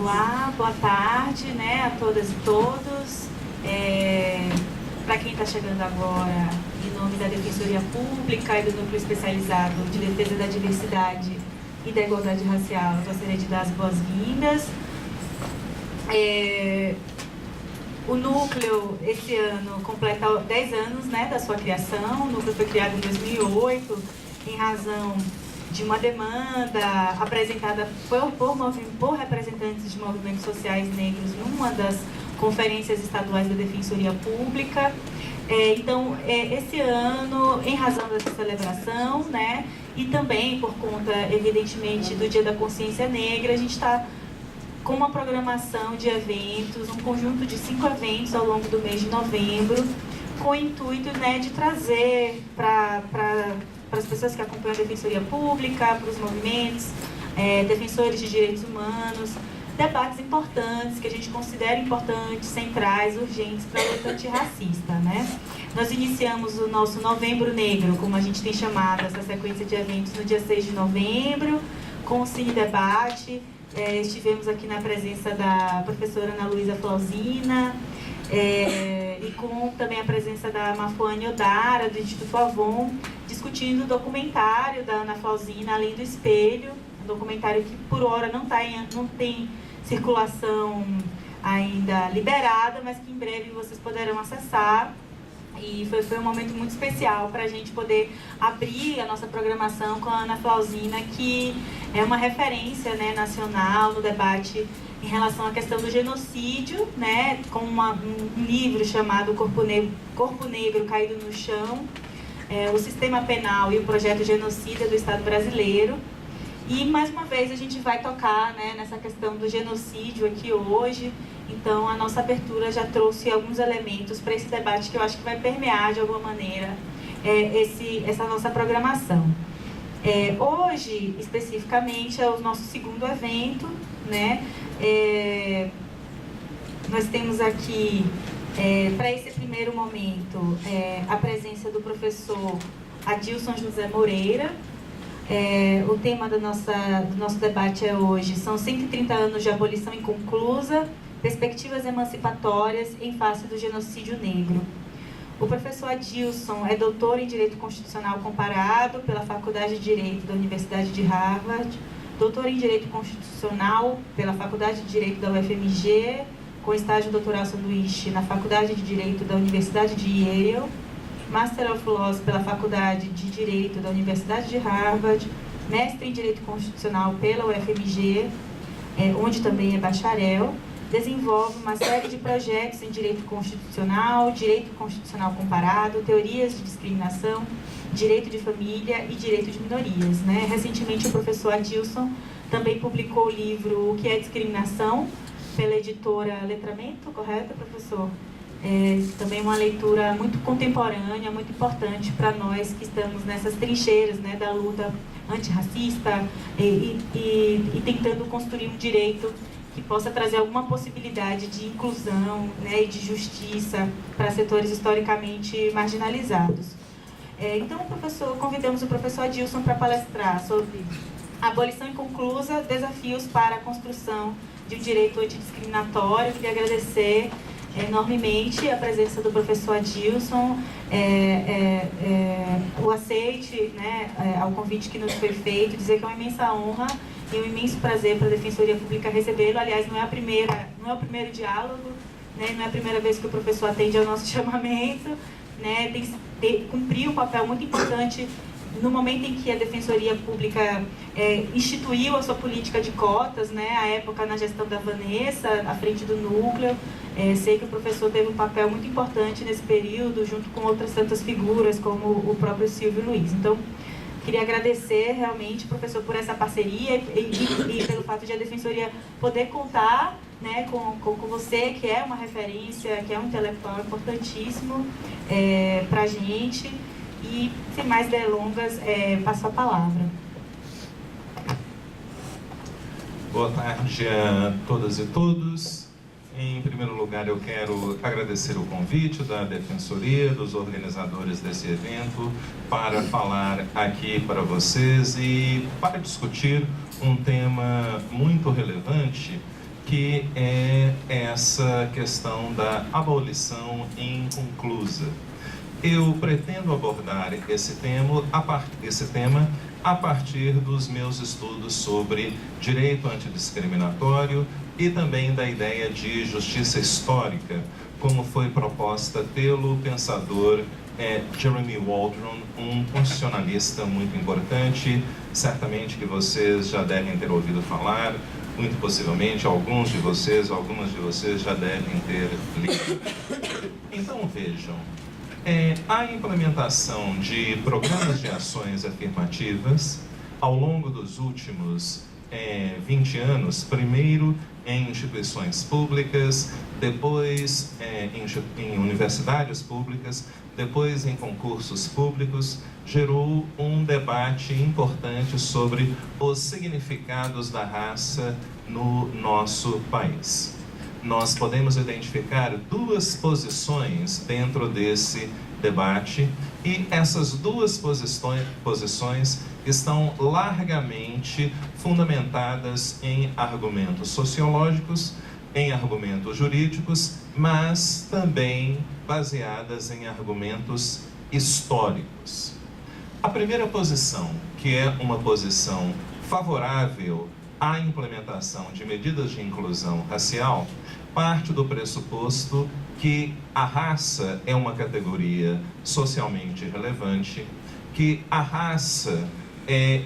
Olá, boa tarde, né, a todas e todos. Para quem está chegando agora, em nome da Defensoria Pública e do Núcleo Especializado de Defesa da Diversidade e da Igualdade Racial, eu gostaria de dar as boas-vindas. O Núcleo, esse ano, completa 10 anos, né, da sua criação. O Núcleo foi criado em 2008, em razão de uma demanda apresentada por representantes de movimentos sociais negros numa das conferências estaduais da Defensoria Pública. Então, esse ano, em razão dessa celebração, né, e também por conta, evidentemente, do Dia da Consciência Negra, a gente está com uma programação de eventos, um conjunto de 5 eventos ao longo do mês de novembro, com o intuito, né, de trazer para as pessoas que acompanham a Defensoria Pública, para os movimentos, defensores de direitos humanos, debates importantes, que a gente considera importantes, centrais, urgentes para a luta antirracista, né? Nós iniciamos o nosso Novembro Negro, como a gente tem chamado essa sequência de eventos, no dia 6 de novembro, com o Cine Debate. Estivemos aqui na presença da professora Ana Luísa Flausina, e com também a presença da Mafuane Odara, do Instituto Avon, discutindo o documentário da Ana Flausina, Além do Espelho, um documentário que por hora não tem circulação ainda liberada, mas que em breve vocês poderão acessar. E foi um momento muito especial para a gente poder abrir a nossa programação com a Ana Flausina, que é uma referência, né, nacional no debate em relação à questão do genocídio, né, com um livro chamado Corpo Negro Caído no Chão, o Sistema Penal e o Projeto Genocida do Estado Brasileiro. E, mais uma vez, a gente vai tocar, né, nessa questão do genocídio aqui hoje. Então, a nossa abertura já trouxe alguns elementos para esse debate que eu acho que vai permear, de alguma maneira, essa nossa programação. Hoje, especificamente, é o nosso segundo evento, né? Nós temos aqui, para esse primeiro momento, a presença do professor Adilson José Moreira. O tema do nosso debate hoje são 130 anos de abolição inconclusa, perspectivas emancipatórias em face do genocídio negro. O professor Adilson é doutor em Direito Constitucional Comparado pela Faculdade de Direito da Universidade de Harvard, doutor em Direito Constitucional pela Faculdade de Direito da UFMG, com estágio doutoral sanduíche na Faculdade de Direito da Universidade de Yale, Master of Laws pela Faculdade de Direito da Universidade de Harvard, mestre em Direito Constitucional pela UFMG, onde também é bacharel. Desenvolve uma série de projetos em Direito Constitucional Comparado, Teorias de Discriminação, Direito de Família e Direito de Minorias, né? Recentemente, o professor Adilson também publicou o livro O que é Discriminação, pela editora Letramento, correto, professor? Também uma leitura muito contemporânea, muito importante para nós que estamos nessas trincheiras, né, da luta antirracista e tentando construir um direito que possa trazer alguma possibilidade de inclusão, né, e de justiça para setores historicamente marginalizados. Então, convidamos o professor Adilson para palestrar sobre abolição inconclusa, desafios para a construção de um direito antidiscriminatório. Queria agradecer enormemente a presença do professor Adilson, o aceite, né, ao convite que nos foi feito, dizer que é uma imensa honra e um imenso prazer para a Defensoria Pública recebê-lo. Aliás, não é o primeiro diálogo, né, não é a primeira vez que o professor atende ao nosso chamamento, né, cumpriu um papel muito importante no momento em que a Defensoria Pública instituiu a sua política de cotas, né, à época na gestão da Vanessa, à frente do núcleo. Sei que o professor teve um papel muito importante nesse período, junto com outras tantas figuras, como o próprio Silvio Luiz. Então, queria agradecer realmente, professor, por essa parceria e pelo fato de a Defensoria poder contar, né, com você, que é uma referência, que é um intelectual importantíssimo para a gente. E, sem mais delongas, passo a palavra. Boa tarde a todas e todos. Em primeiro lugar, eu quero agradecer o convite da Defensoria, dos organizadores desse evento, para falar aqui para vocês e para discutir um tema muito relevante, que é essa questão da abolição inconclusa. Eu pretendo abordar esse tema a partir dos meus estudos sobre direito antidiscriminatório e também da ideia de justiça histórica, como foi proposta pelo pensador Jeremy Waldron, um constitucionalista muito importante, certamente que vocês já devem ter ouvido falar, muito possivelmente algumas de vocês já devem ter lido. Então vejam, a implementação de programas de ações afirmativas ao longo dos últimos 20 anos, primeiro em instituições públicas, depois em universidades públicas, depois em concursos públicos, gerou um debate importante sobre os significados da raça no nosso país. Nós podemos identificar duas posições dentro desse debate e essas duas posições estão largamente fundamentadas em argumentos sociológicos, em argumentos jurídicos, mas também baseadas em argumentos históricos. A primeira posição, que é uma posição favorável à implementação de medidas de inclusão racial, parte do pressuposto que a raça é uma categoria socialmente relevante, que a raça é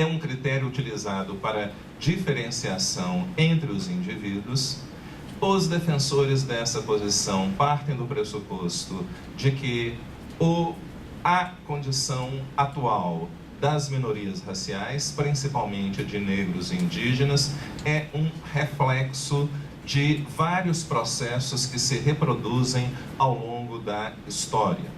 um critério utilizado para diferenciação entre os indivíduos. Os defensores dessa posição partem do pressuposto de que a condição atual das minorias raciais, principalmente de negros e indígenas, é um reflexo de vários processos que se reproduzem ao longo da história.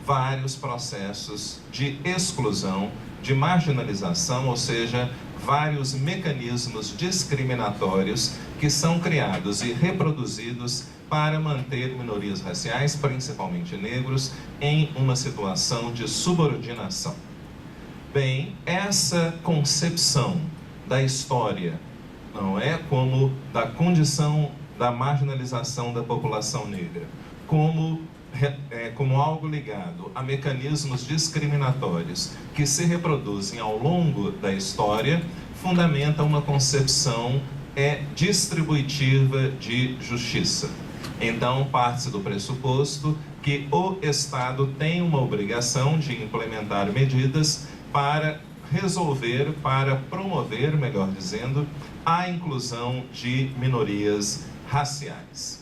Vários processos de exclusão, de marginalização, ou seja, vários mecanismos discriminatórios que são criados e reproduzidos para manter minorias raciais, principalmente negros, em uma situação de subordinação. Bem, essa concepção da história, não é como da condição da marginalização da população negra, como algo ligado a mecanismos discriminatórios que se reproduzem ao longo da história, fundamenta uma concepção distributiva de justiça. Então, parte-se do pressuposto que o Estado tem uma obrigação de implementar medidas para resolver, para promover, melhor dizendo, a inclusão de minorias raciais.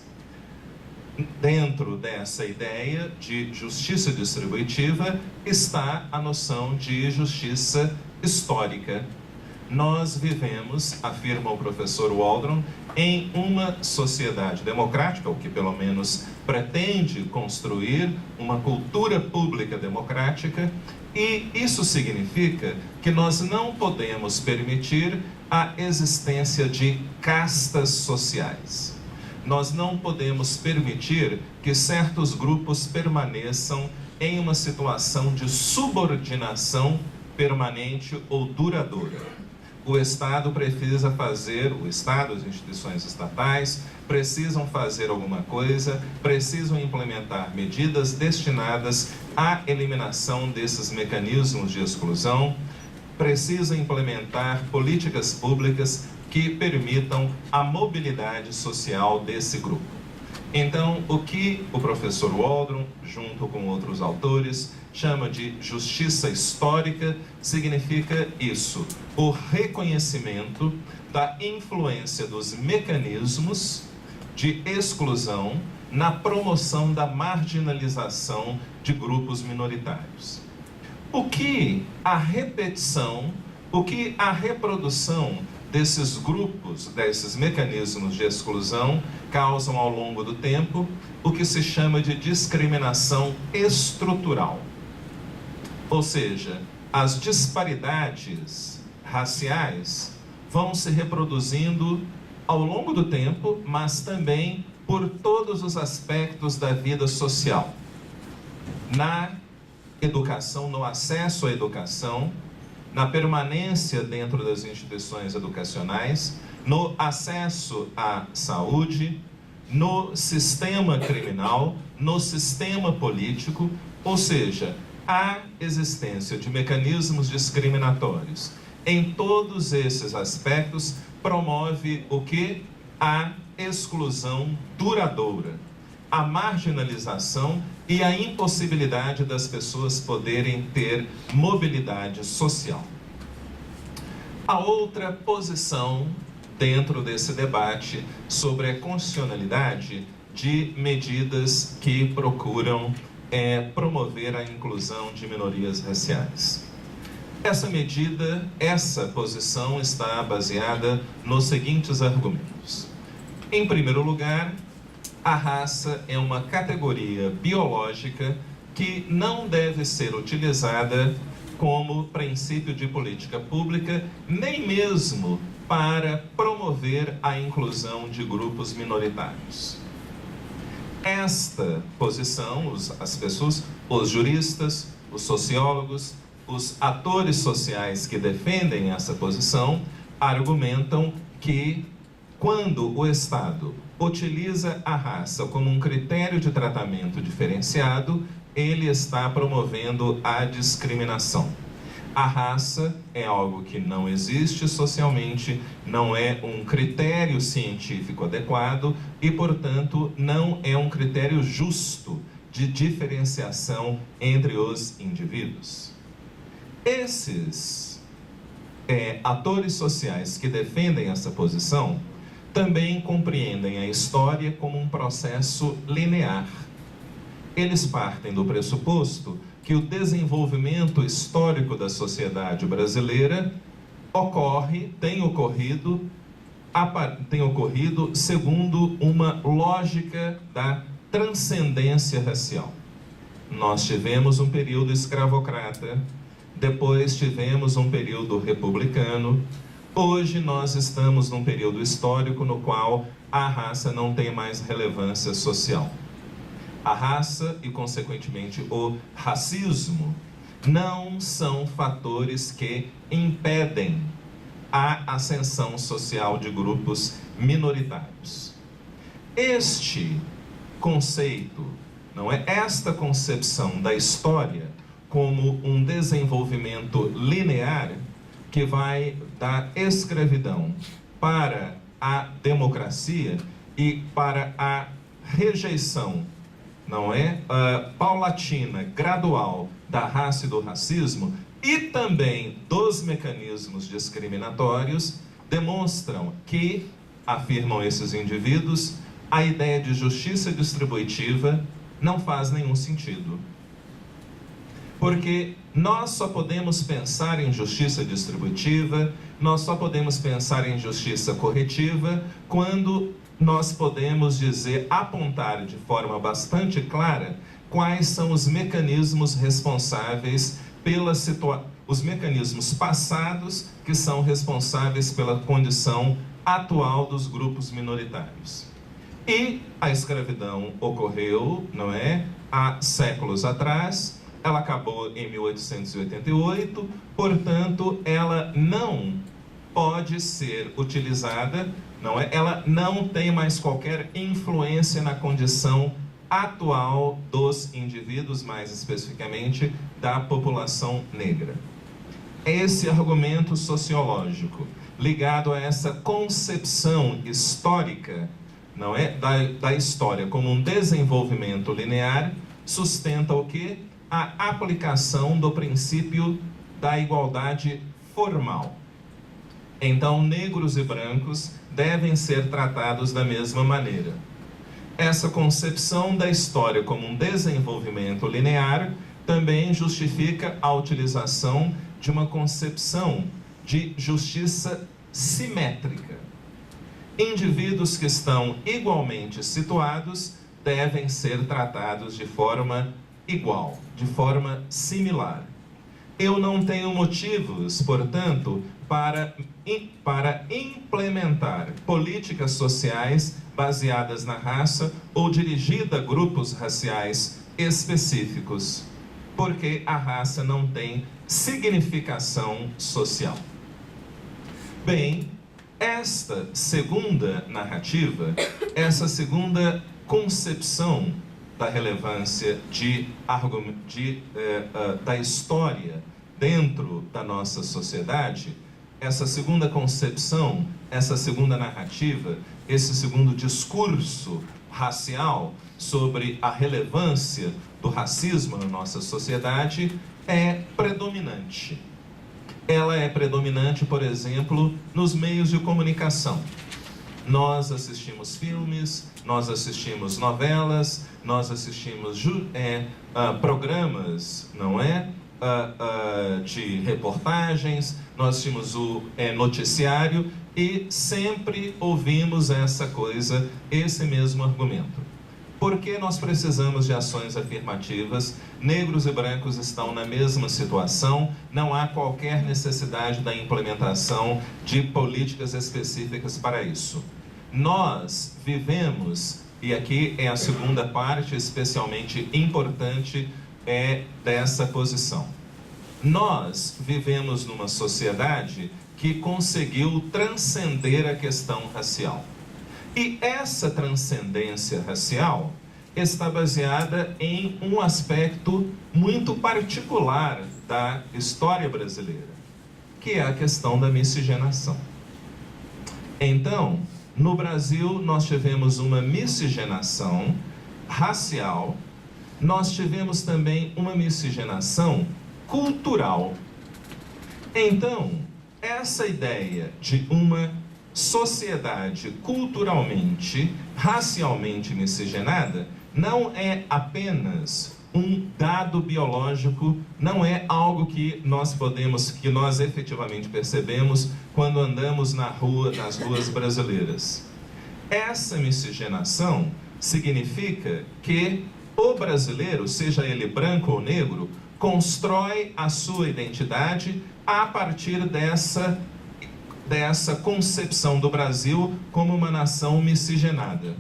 Dentro dessa ideia de justiça distributiva está a noção de justiça histórica. Nós vivemos, afirma o professor Waldron, em uma sociedade democrática, ou que pelo menos pretende construir uma cultura pública democrática, e isso significa que nós não podemos permitir a existência de castas sociais. Nós não podemos permitir que certos grupos permaneçam em uma situação de subordinação permanente ou duradoura. O Estado precisa fazer, as instituições estatais precisam fazer alguma coisa, precisam implementar medidas destinadas à eliminação desses mecanismos de exclusão, precisam implementar políticas públicas que permitam a mobilidade social desse grupo. Então, o que o professor Waldron, junto com outros autores, chama de justiça histórica, significa isso: o reconhecimento da influência dos mecanismos de exclusão na promoção da marginalização de grupos minoritários. O que a repetição, o que a reprodução desses grupos, desses mecanismos de exclusão, causam ao longo do tempo o que se chama de discriminação estrutural. Ou seja, as disparidades raciais vão se reproduzindo ao longo do tempo, mas também por todos os aspectos da vida social. Na educação, no acesso à educação, na permanência dentro das instituições educacionais, no acesso à saúde, no sistema criminal, no sistema político, ou seja, a existência de mecanismos discriminatórios. Em todos esses aspectos, promove o que? A exclusão duradoura, a marginalização e a impossibilidade das pessoas poderem ter mobilidade social. A outra posição dentro desse debate sobre a constitucionalidade de medidas que procuram promover a inclusão de minorias raciais. Essa posição está baseada nos seguintes argumentos. Em primeiro lugar, a raça é uma categoria biológica que não deve ser utilizada como princípio de política pública, nem mesmo para promover a inclusão de grupos minoritários. Esta posição, as pessoas, os juristas, os sociólogos, os atores sociais que defendem essa posição, argumentam que quando o Estado utiliza a raça como um critério de tratamento diferenciado, ele está promovendo a discriminação. A raça é algo que não existe socialmente, não é um critério científico adequado e, portanto, não é um critério justo de diferenciação entre os indivíduos. Esses atores sociais que defendem essa posição também compreendem a história como um processo linear. Eles partem do pressuposto que o desenvolvimento histórico da sociedade brasileira tem ocorrido segundo uma lógica da transcendência racial. Nós tivemos um período escravocrata, depois tivemos um período republicano, hoje nós estamos num período histórico no qual a raça não tem mais relevância social. A raça e, consequentemente, o racismo não são fatores que impedem a ascensão social de grupos minoritários. Este conceito, não é? Esta concepção da história como um desenvolvimento linear que vai da escravidão para a democracia e para a rejeição, não é? Paulatina, gradual da raça e do racismo e também dos mecanismos discriminatórios, demonstram que, afirmam esses indivíduos, a ideia de justiça distributiva não faz nenhum sentido. Porque nós só podemos pensar em justiça distributiva, nós só podemos pensar em justiça corretiva quando nós podemos apontar de forma bastante clara quais são os mecanismos responsáveis os mecanismos passados que são responsáveis pela condição atual dos grupos minoritários. E a escravidão ocorreu, não é, há séculos atrás, ela acabou em 1888, portanto, ela não pode ser utilizada, não é? Ela não tem mais qualquer influência na condição atual dos indivíduos, mais especificamente da população negra. Esse argumento sociológico, ligado a essa concepção histórica, não é, da história como um desenvolvimento linear, sustenta o quê? A aplicação do princípio da igualdade formal. Então, negros e brancos devem ser tratados da mesma maneira. Essa concepção da história como um desenvolvimento linear também justifica a utilização de uma concepção de justiça simétrica. Indivíduos que estão igualmente situados devem ser tratados de forma igual, de forma similar. eu não tenho motivos, portanto, para implementar políticas sociais baseadas na raça ou dirigidas a grupos raciais específicos, porque a raça não tem significação social. Bem, esta segunda narrativa, essa segunda concepção da relevância da história dentro da nossa sociedade, essa segunda concepção, essa segunda narrativa, esse segundo discurso racial sobre a relevância do racismo na nossa sociedade é predominante. Ela é predominante, por exemplo, nos meios de comunicação. Nós assistimos filmes, nós assistimos novelas, nós assistimos programas, não é? De reportagens, nós assistimos o noticiário e sempre ouvimos essa coisa, esse mesmo argumento. Porque nós precisamos de ações afirmativas, negros e brancos estão na mesma situação, não há qualquer necessidade da implementação de políticas específicas para isso. Nós vivemos, e aqui é a segunda parte especialmente importante dessa posição. Nós vivemos numa sociedade que conseguiu transcender a questão racial. E essa transcendência racial está baseada em um aspecto muito particular da história brasileira, que é a questão da miscigenação. Então, no Brasil, nós tivemos uma miscigenação racial, nós tivemos também uma miscigenação cultural. Então, essa ideia de uma sociedade culturalmente, racialmente miscigenada não é apenas um dado biológico, não é algo que nós efetivamente percebemos quando andamos nas ruas brasileiras. Essa miscigenação significa que o brasileiro, seja ele branco ou negro, constrói a sua identidade a partir dessa concepção do Brasil como uma nação miscigenada.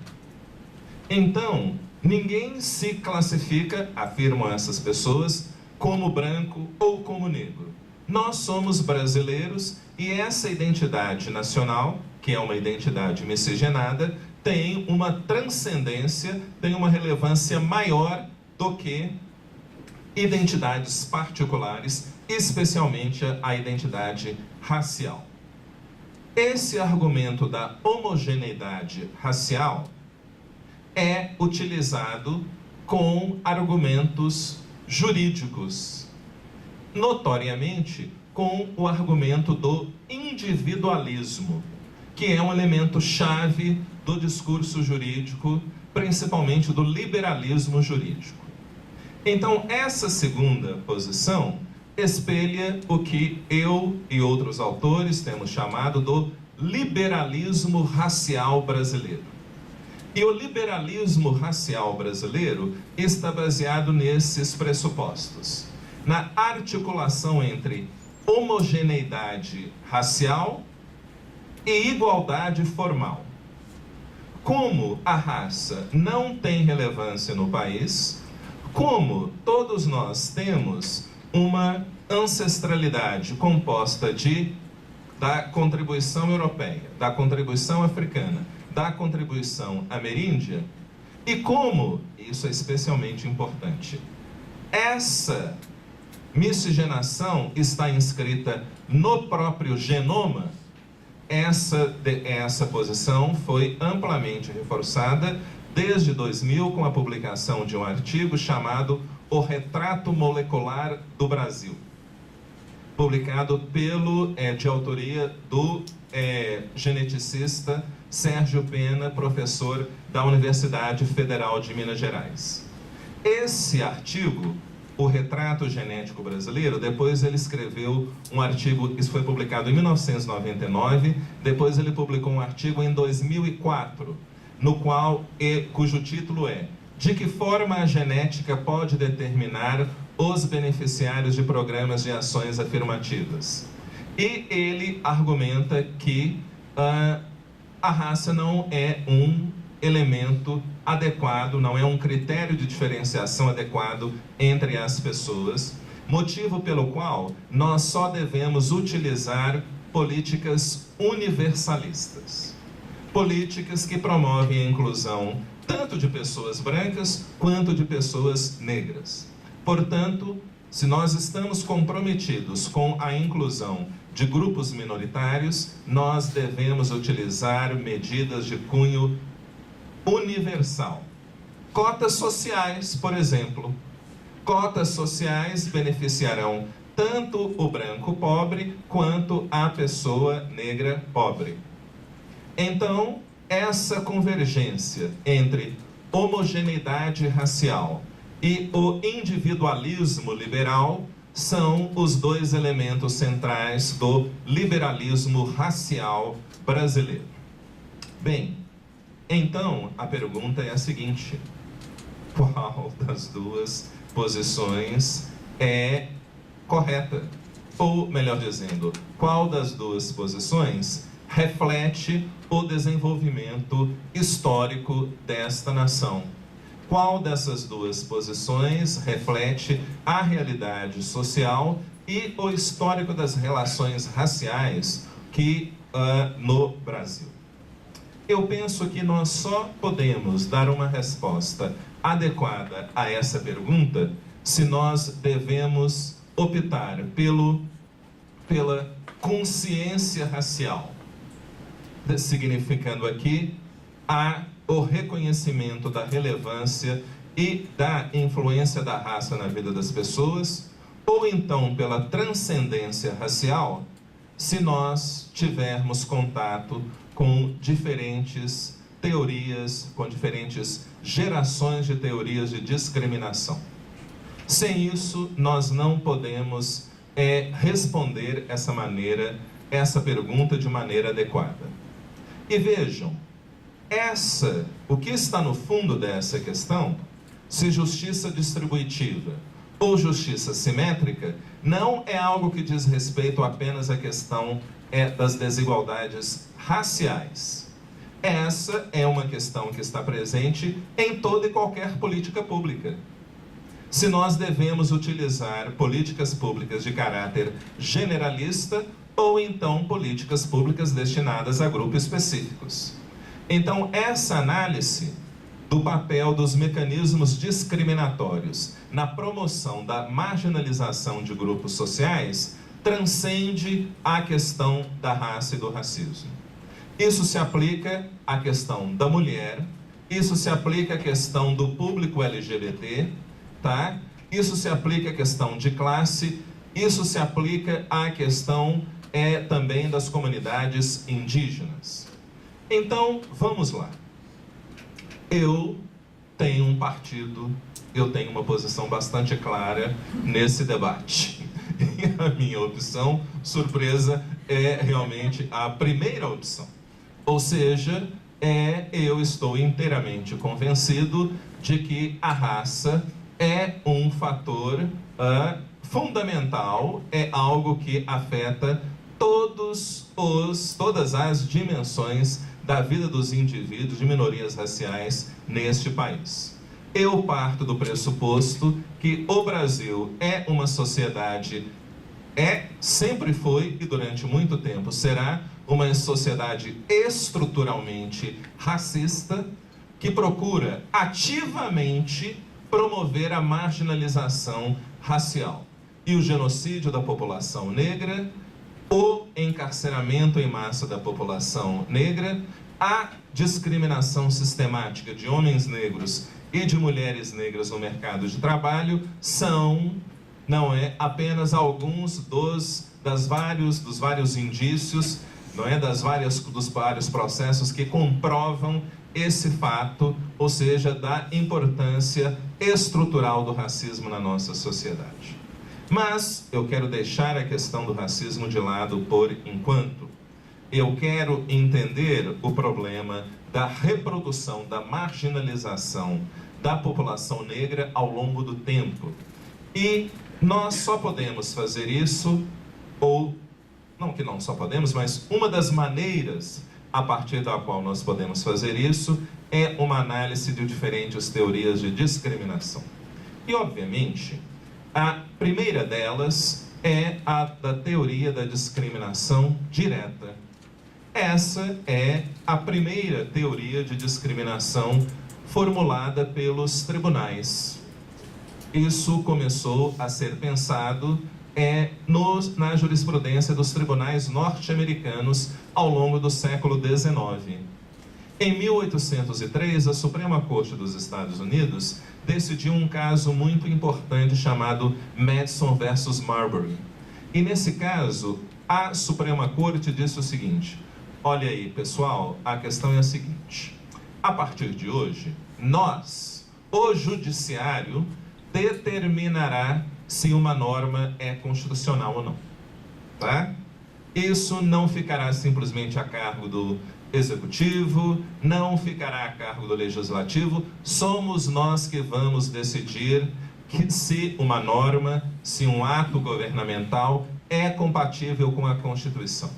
Então, ninguém se classifica, afirmam essas pessoas, como branco ou como negro. Nós somos brasileiros e essa identidade nacional, que é uma identidade miscigenada, tem uma transcendência, tem uma relevância maior do que identidades particulares, especialmente a identidade racial. Esse argumento da homogeneidade racial é utilizado com argumentos jurídicos, notoriamente com o argumento do individualismo, que é um elemento chave do discurso jurídico, principalmente do liberalismo jurídico. Então, essa segunda posição espelha o que eu e outros autores temos chamado do liberalismo racial brasileiro. E o liberalismo racial brasileiro está baseado nesses pressupostos, na articulação entre homogeneidade racial e igualdade formal. Como a raça não tem relevância no país, como todos nós temos uma ancestralidade composta da contribuição europeia, da contribuição africana, da contribuição ameríndia, e como, isso é especialmente importante, essa miscigenação está inscrita no próprio genoma, essa posição foi amplamente reforçada desde 2000 com a publicação de um artigo chamado O Retrato Molecular do Brasil, publicado de autoria do geneticista Sérgio Pena, professor da Universidade Federal de Minas Gerais. Esse artigo, O Retrato Genético Brasileiro, depois ele escreveu um artigo, isso foi publicado em 1999, depois ele publicou um artigo em 2004, cujo título é De que forma a genética pode determinar os beneficiários de programas de ações afirmativas. E ele argumenta que a raça não é um elemento adequado, não é um critério de diferenciação adequado entre as pessoas, motivo pelo qual nós só devemos utilizar políticas universalistas. Políticas que promovem a inclusão tanto de pessoas brancas quanto de pessoas negras. Portanto, se nós estamos comprometidos com a inclusão de grupos minoritários, nós devemos utilizar medidas de cunho universal. Cotas sociais, por exemplo. Cotas sociais beneficiarão tanto o branco pobre quanto a pessoa negra pobre. Então, essa convergência entre homogeneidade racial e o individualismo liberal são os dois elementos centrais do liberalismo racial brasileiro. Bem, então a pergunta é a seguinte: qual das duas posições é correta? Ou, melhor dizendo, qual das duas posições reflete o desenvolvimento histórico desta nação? Qual dessas duas posições reflete a realidade social e o histórico das relações raciais no Brasil? Eu penso que nós só podemos dar uma resposta adequada a essa pergunta se nós devemos optar pela consciência racial, significando aqui o reconhecimento da relevância e da influência da raça na vida das pessoas, ou então pela transcendência racial, se nós tivermos contato com diferentes teorias, com diferentes gerações de teorias de discriminação. Sem isso, nós não podemos responder essa pergunta de maneira adequada. E vejam, o que está no fundo dessa questão, se justiça distributiva ou justiça simétrica, não é algo que diz respeito apenas à questão das desigualdades raciais. Essa é uma questão que está presente em toda e qualquer política pública. Se nós devemos utilizar políticas públicas de caráter generalista ou então políticas públicas destinadas a grupos específicos. Então, essa análise do papel dos mecanismos discriminatórios na promoção da marginalização de grupos sociais transcende a questão da raça e do racismo. Isso se aplica à questão da mulher, isso se aplica à questão do público LGBT, tá? Isso se aplica à questão de classe, isso se aplica à questão também das comunidades indígenas. Então, vamos lá. Eu tenho um partido, eu tenho uma posição bastante clara nesse debate. E a minha opção, surpresa, é realmente a primeira opção. Ou seja, eu estou inteiramente convencido de que a raça é um fator fundamental, é algo que afeta todas as dimensões da vida dos indivíduos de minorias raciais neste país. Eu parto do pressuposto que o Brasil é uma sociedade, sempre foi e durante muito tempo será uma sociedade estruturalmente racista que procura ativamente promover a marginalização racial e o genocídio da população negra, o encarceramento em massa da população negra, a discriminação sistemática de homens negros e de mulheres negras no mercado de trabalho não é apenas alguns dos vários indícios, dos vários processos que comprovam esse fato, ou seja, da importância estrutural do racismo na nossa sociedade. Mas eu quero deixar a questão do racismo de lado por enquanto. Eu quero entender o problema da reprodução, da marginalização da população negra ao longo do tempo. E nós só podemos fazer isso, ou, não que não só podemos, mas uma das maneiras a partir da qual nós podemos fazer isso é uma análise de diferentes teorias de discriminação. E, obviamente, a primeira delas é a da teoria da discriminação direta. Essa é a primeira teoria de discriminação formulada pelos tribunais. Isso começou a ser pensado na jurisprudência dos tribunais norte-americanos ao longo do século XIX. Em 1803, a Suprema Corte dos Estados Unidos decidiu um caso muito importante chamado Madison versus Marbury. E nesse caso, a Suprema Corte disse o seguinte: olha aí, pessoal, a questão é a seguinte: a partir de hoje, nós, o judiciário, determinará se uma norma é constitucional ou não. Tá? Isso não ficará simplesmente a cargo do executivo, não ficará a cargo do legislativo, somos nós que vamos decidir se uma norma, se um ato governamental é compatível com a Constituição.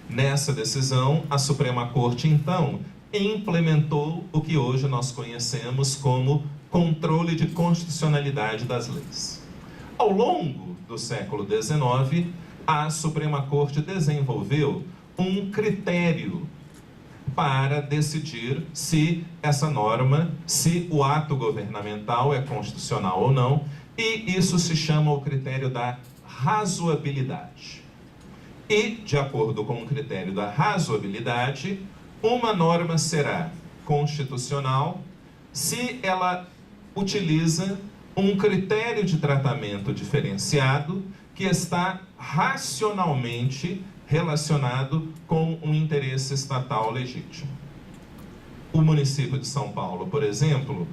Nessa decisão, a Suprema Corte, então, implementou o que hoje nós conhecemos como controle de constitucionalidade das leis. Ao longo do século XIX, a Suprema Corte desenvolveu um critério para decidir se essa norma, se o ato governamental é constitucional ou não, e isso se chama o critério da razoabilidade. E, de acordo com o critério da razoabilidade, uma norma será constitucional se ela utiliza um critério de tratamento diferenciado que está racionalmente relacionado com um interesse estatal legítimo. O município de São Paulo, por exemplo,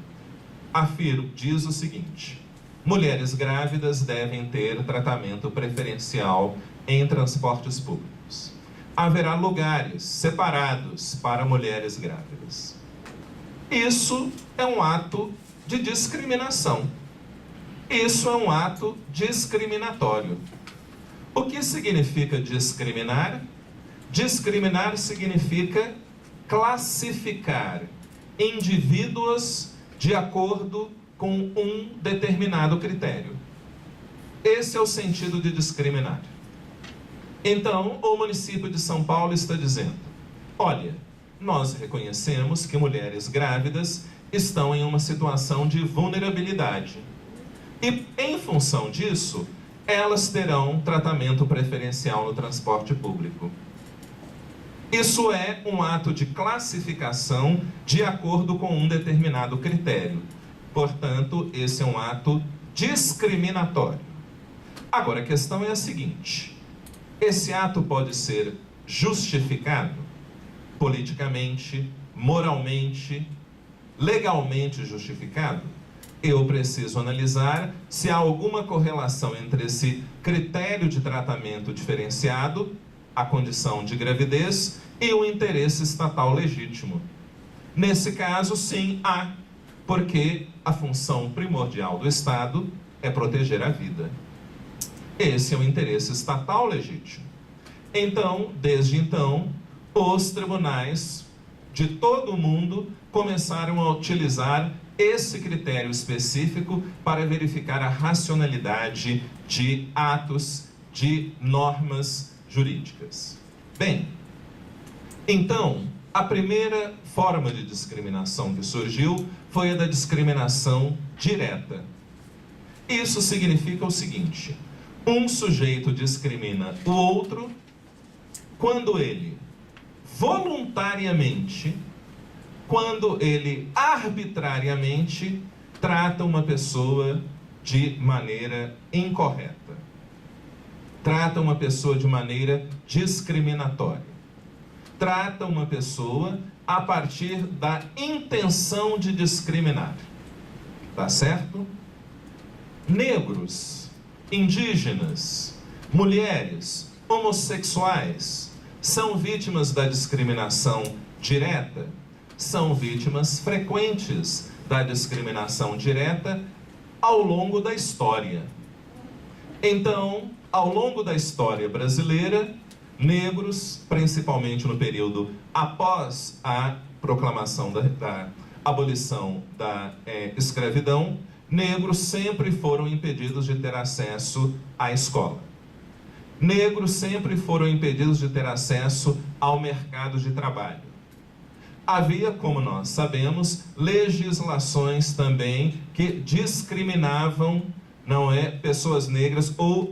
diz o seguinte: mulheres grávidas devem ter tratamento preferencial em transportes públicos. Haverá lugares separados para mulheres grávidas. Isso é um ato de discriminação. Isso é um ato discriminatório. O que significa discriminar? Discriminar significa classificar indivíduos de acordo com um determinado critério. Esse é o sentido de discriminar. Então, o município de São Paulo está dizendo: olha, nós reconhecemos que mulheres grávidas estão em uma situação de vulnerabilidade. E, em função disso, elas terão tratamento preferencial no transporte público. Isso é um ato de classificação de acordo com um determinado critério. Portanto, esse é um ato discriminatório. Agora, a questão é a seguinte: esse ato pode ser justificado politicamente, moralmente, legalmente justificado? Eu preciso analisar se há alguma correlação entre esse critério de tratamento diferenciado, a condição de gravidez, e o interesse estatal legítimo. Nesse caso, sim, há, porque a função primordial do Estado é proteger a vida. Esse é o interesse estatal legítimo. Então, desde então, os tribunais de todo o mundo começaram a utilizar esse critério específico para verificar a racionalidade de atos, de normas jurídicas. Bem, então, a primeira forma de discriminação que surgiu foi a da discriminação direta. Isso significa o seguinte: um sujeito discrimina o outro quando ele voluntariamente, quando ele arbitrariamente trata uma pessoa de maneira incorreta, trata uma pessoa de maneira discriminatória, trata uma pessoa a partir da intenção de discriminar. Tá certo? Negros, indígenas, mulheres, homossexuais são vítimas da discriminação direta? São vítimas frequentes da discriminação direta ao longo da história. Então, ao longo da história brasileira, negros, principalmente no período após a proclamação da abolição da escravidão, negros sempre foram impedidos de ter acesso à escola. Negros sempre foram impedidos de ter acesso ao mercado de trabalho. Havia, como nós sabemos, legislações também que discriminavam, pessoas negras ou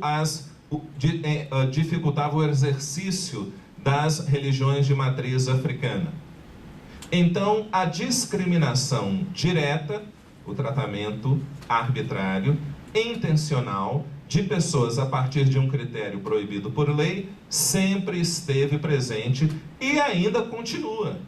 dificultavam o exercício das religiões de matriz africana. Então, a discriminação direta, o tratamento arbitrário, intencional, de pessoas a partir de um critério proibido por lei, sempre esteve presente e ainda continua.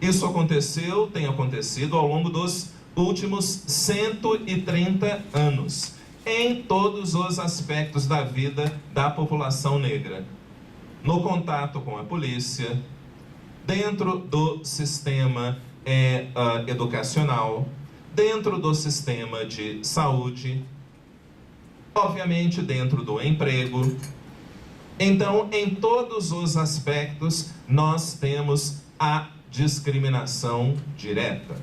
Isso aconteceu, tem acontecido ao longo dos últimos 130 anos, em todos os aspectos da vida da população negra. No contato com a polícia, dentro do sistema educacional, dentro do sistema de saúde, obviamente dentro do emprego. Então, em todos os aspectos, nós temos a discriminação direta.